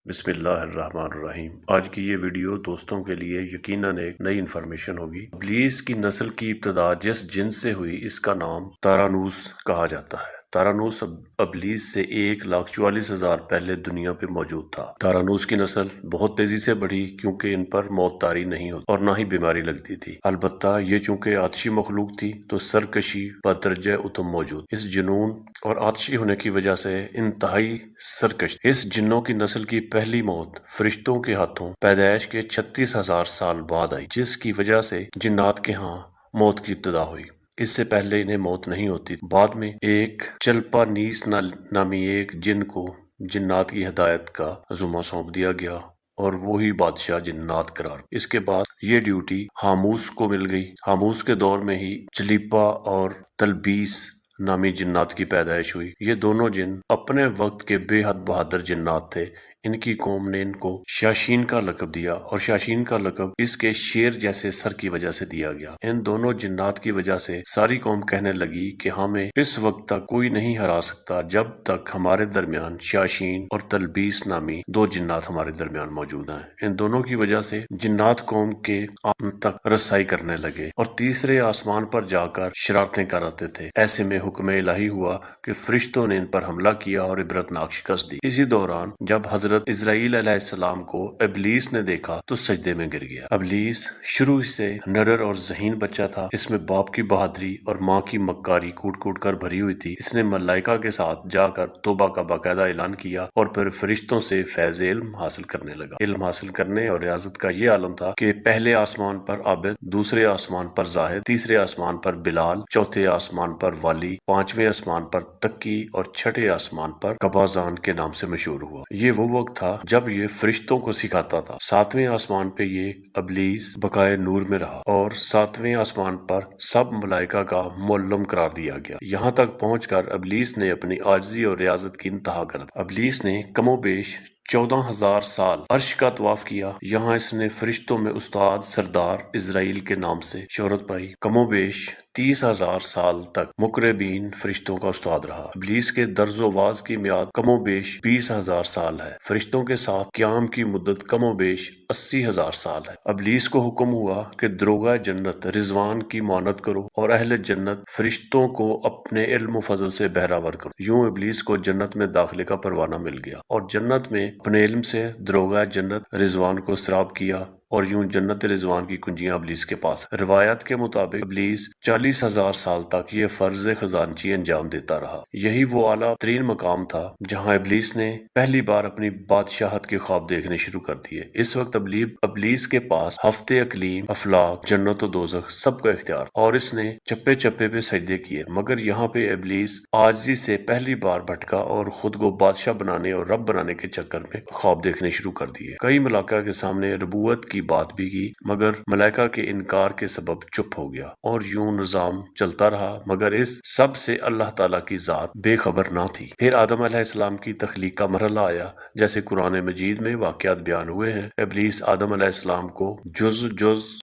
بسم اللہ الرحمن الرحیم۔ آج کی یہ ویڈیو دوستوں کے لیے یقیناً ایک نئی انفارمیشن ہوگی۔ ابلیس کی نسل کی ابتدا جس جن سے ہوئی اس کا نام تارانوس کہا جاتا ہے۔ تارانوس ابلیس سے 1,44,000 پہلے دنیا پہ موجود تھا۔ تارانوس کی نسل بہت تیزی سے بڑھی کیونکہ ان پر موت طاری نہیں ہوتی اور نہ ہی بیماری لگتی تھی۔ البتہ یہ چونکہ آتشی مخلوق تھی تو سرکشی بدرجہ اتم موجود۔ اس جنون اور آتشی ہونے کی وجہ سے انتہائی سرکش اس جنوں کی نسل کی پہلی موت فرشتوں کے ہاتھوں پیدائش کے 36,000 سال بعد آئی، جس کی وجہ سے جنات کے ہاں موت کی ابتدا ہوئی۔ اس سے پہلے انہیں موت نہیں ہوتی۔ بعد میں ایک چلپا نیس نامی ایک جن کو جنات کی ہدایت کا ذمہ سونپ دیا گیا اور وہی بادشاہ جنات قرار۔ اس کے بعد یہ ڈیوٹی ہاموس کو مل گئی۔ ہاموس کے دور میں ہی چلیپا اور تلبیس نامی جنات کی پیدائش ہوئی۔ یہ دونوں جن اپنے وقت کے بے حد بہادر جنات تھے۔ ان کی قوم نے ان کو شاشین کا لقب دیا اور شاشین کا لقب اس کے شیر جیسے سر کی وجہ سے دیا گیا۔ ان دونوں جنات کی وجہ سے ساری قوم کہنے لگی کہ ہمیں اس وقت تک کوئی نہیں ہرا سکتا جب تک ہمارے درمیان شاشین اور تلبیس نامی دو جنات ہمارے درمیان موجود ہیں۔ ان دونوں کی وجہ سے جنات قوم کے آسمان تک رسائی کرنے لگے اور تیسرے آسمان پر جا کر شرارتیں کراتے تھے۔ ایسے میں حکم الہی ہوا کہ فرشتوں نے ان پر حملہ کیا اور عبرتناک شکست دی۔ اسی دوران جب حضرت اسرائیل علیہ السلام کو ابلیس نے دیکھا تو سجدے میں گر گیا۔ ابلیس شروع سے نڈر اور ذہین بچہ تھا۔ اس میں باپ کی بہادری اور ماں کی مکاری کوٹ کوٹ کر بھری ہوئی تھی۔ اس نے ملائکہ کے ساتھ جا کر توبہ کا باقاعدہ اعلان کیا اور پھر فرشتوں سے فیض علم حاصل کرنے لگا۔ علم حاصل کرنے اور ریاضت کا یہ عالم تھا کہ پہلے آسمان پر عابد، دوسرے آسمان پر زاہد، تیسرے آسمان پر بلال، چوتھے آسمان پر والی، پانچویں آسمان پر تقی اور چھٹے آسمان پر قبازان کے نام سے مشہور ہوا۔ یہ وہ وقت تھا جب یہ فرشتوں کو سکھاتا تھا۔ ساتویں آسمان پہ یہ ابلیس بقائے نور میں رہا اور ساتویں آسمان پر سب ملائکہ کا معلم قرار دیا گیا۔ یہاں تک پہنچ کر ابلیس نے اپنی عاجزی اور ریاضت کی انتہا کر دی۔ ابلیس نے کم و بیش 14,000 سال عرش کا طواف کیا۔ یہاں اس نے فرشتوں میں استاد سردار اسرائیل کے نام سے شہرت پائی۔ کم و بیش 30,000 سال تک مقربین فرشتوں کا استاد رہا۔ ابلیس کے درز و واز کی میعاد کم و بیش 20,000 سال ہے۔ فرشتوں کے ساتھ قیام کی مدت کم و بیش 80,000 سال ہے۔ ابلیس کو حکم ہوا کہ دروغہ جنت رضوان کی معاونت کرو اور اہل جنت فرشتوں کو اپنے علم و فضل سے بہرہ کرو۔ یوں ابلیس کو جنت میں داخلے کا پروانہ مل گیا اور جنت میں اپنے علم سے دروغہ جنت رضوان کو سراب کیا اور یوں جنت رضوان کی کنجیاں ابلیس کے پاس۔ روایت کے مطابق ابلیس 40,000 سال تک یہ فرض خزانچی انجام دیتا رہا۔ یہی وہ اعلیٰ ترین مقام تھا جہاں ابلیس نے پہلی بار اپنی بادشاہت کے خواب دیکھنے شروع کر دیے۔ اس وقت ابلیس کے پاس ہفتے اقلیم، افلاک، جنت و دوزخ سب کا اختیار اور اس نے چپے چپے پہ سجدے کیے، مگر یہاں پہ ابلیس عاجزی سے پہلی بار بھٹکا اور خود کو بادشاہ بنانے اور رب بنانے کے چکر میں خواب دیکھنے شروع کر دیے۔ کئی ملائکہ کے سامنے ربوت کی بات بھی کی مگر ملائکہ کے انکار کے سبب چپ ہو گیا اور یوں نظام چلتا رہا، مگر اس سب سے اللہ تعالیٰ کی ذات بے خبر نہ تھی۔ پھر آدم علیہ السلام کی تخلیق کا مرحلہ آیا، جیسے قرآن مجید میں واقعات بیان ہوئے ہیں۔ ابلیس آدم علیہ السلام کو جز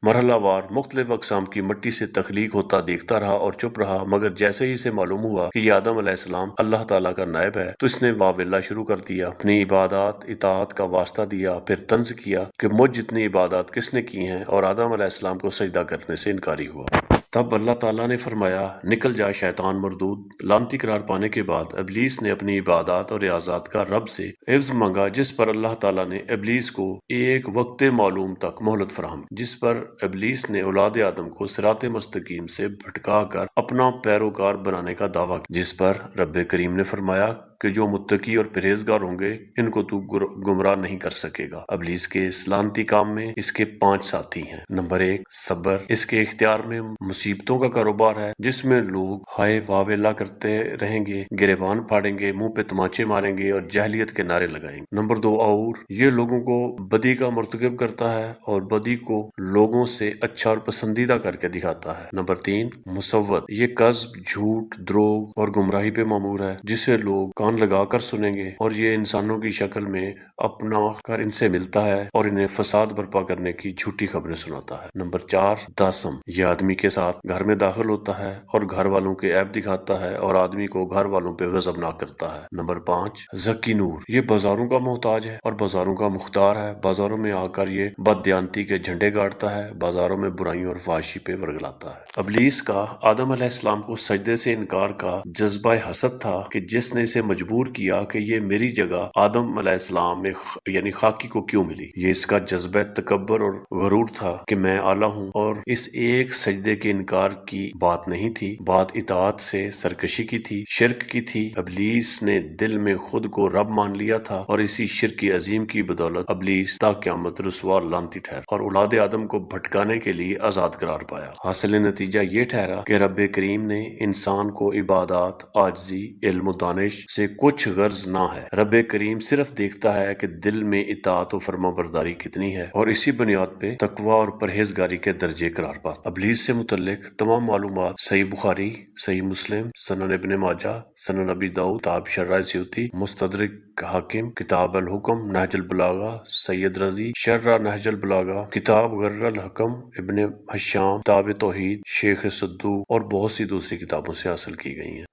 مرحلہ وار مختلف اقسام کی مٹی سے تخلیق ہوتا دیکھتا رہا اور چپ رہا، مگر جیسے ہی اسے معلوم ہوا کہ یہ آدم علیہ السلام اللہ تعالیٰ کا نائب ہے تو اس نے واویلا شروع کر دیا، اپنی عبادات اطاعت کا واسطہ دیا، پھر طنز کیا کہ مجھ جتنی عبادات کس نے کی ہیں، اور آدم علیہ السلام کو سجدہ کرنے سے انکاری ہوا۔ تب اللہ تعالیٰ نے فرمایا، نکل جا شیطان مردود۔ لعنتی قرار پانے کے بعد ابلیس نے اپنی عبادات اور ریاضات کا رب سے عوض مانگا، جس پر اللہ تعالیٰ نے ابلیس کو ایک وقت معلوم تک مہلت فراہم کی، جس پر ابلیس نے اولاد آدم کو صراط مستقیم سے بھٹکا کر اپنا پیروکار بنانے کا دعویٰ کیا، جس پر رب کریم نے فرمایا کہ جو متقی اور پرہیزگار ہوں گے ان کو تو گمراہ نہیں کر سکے گا۔ ابلیس کے اس لعنتی کام میں اس کے 5 ساتھی ہیں۔ نمبر 1 صبر۔ اس کے اختیار میں مصیبتوں کا کاروبار ہے، جس میں لوگ ہائے واویلا کرتے رہیں گے، گریبان پھاڑیں گے، منہ پہ تماچے ماریں گے اور جہلیت کے نعرے لگائیں گے۔ نمبر 2 اور یہ لوگوں کو بدی کا مرتکب کرتا ہے اور بدی کو لوگوں سے اچھا اور پسندیدہ کر کے دکھاتا ہے۔ نمبر 3 مصوت۔ یہ کذب، جھوٹ، دروغ اور گمراہی پہ مامور ہے، جسے لوگ کان لگا کر سنیں گے اور یہ انسانوں کی شکل میں اپنا کر ان سے ملتا ہے اور انہیں فساد برپا کرنے کی جھوٹی خبریں سناتا ہے۔ نمبر 4 داسم۔ یہ آدمی کے ساتھ ساتھ گھر میں داخل ہوتا ہے اور گھر والوں کے عیب دکھاتا ہے اور آدمی کو گھر والوں پہ غضبناک کرتا ہے۔ نمبر 5، ذکی نور، یہ بازاروں کا محتاج ہے اور بازاروں کا مختار ہے۔ بازاروں میں آ کر یہ بددیانتی کے جھنڈے گاڑتا ہے، بازاروں میں برائیوں اور فحاشی پہ ورگلاتا ہے۔ ابلیس کا آدم علیہ السلام کو سجدے سے انکار کا جذبہ حسد تھا کہ جس نے اسے مجبور کیا کہ یہ میری جگہ آدم علیہ السلام میں یعنی خاکی کو کیوں ملی۔ یہ اس کا جذبہ تکبر اور غرور تھا کہ میں اعلیٰ ہوں، اور اس ایک سجدے کے انکار کی بات نہیں تھی، بات اطاعت سے سرکشی کی تھی، شرک کی تھی۔ ابلیس نے دل میں خود کو رب مان لیا تھا اور اسی شرک عظیم کی بدولت ابلیس تا قیامت رسوا اور لعنتی ٹھہرا اور اولاد آدم کو بھٹکانے کے لیے آزاد قرار پایا۔ حاصل نتیجہ یہ ٹھہرا کہ رب کریم نے انسان کو عبادات، عاجزی، علم و دانش سے کچھ غرض نہ ہے۔ رب کریم صرف دیکھتا ہے کہ دل میں اطاعت و فرما برداری کتنی ہے اور اسی بنیاد پہ تقوی اور پرہیزگاری کے درجے قرار پاتا۔ ابلیس سے متعلق تمام معلومات صحیح بخاری، صحیح مسلم، سنن ابن ماجہ، سنن ابی داؤد، کتاب شرح سیوطی، مستدرک حاکم، کتاب الحکم، نہج البلاغہ، سید رضی، شرح نہج البلاغہ، کتاب غر الحکم، ابن حشام، کتاب توحید، شیخ صدوق اور بہت سی دوسری کتابوں سے حاصل کی گئی ہیں۔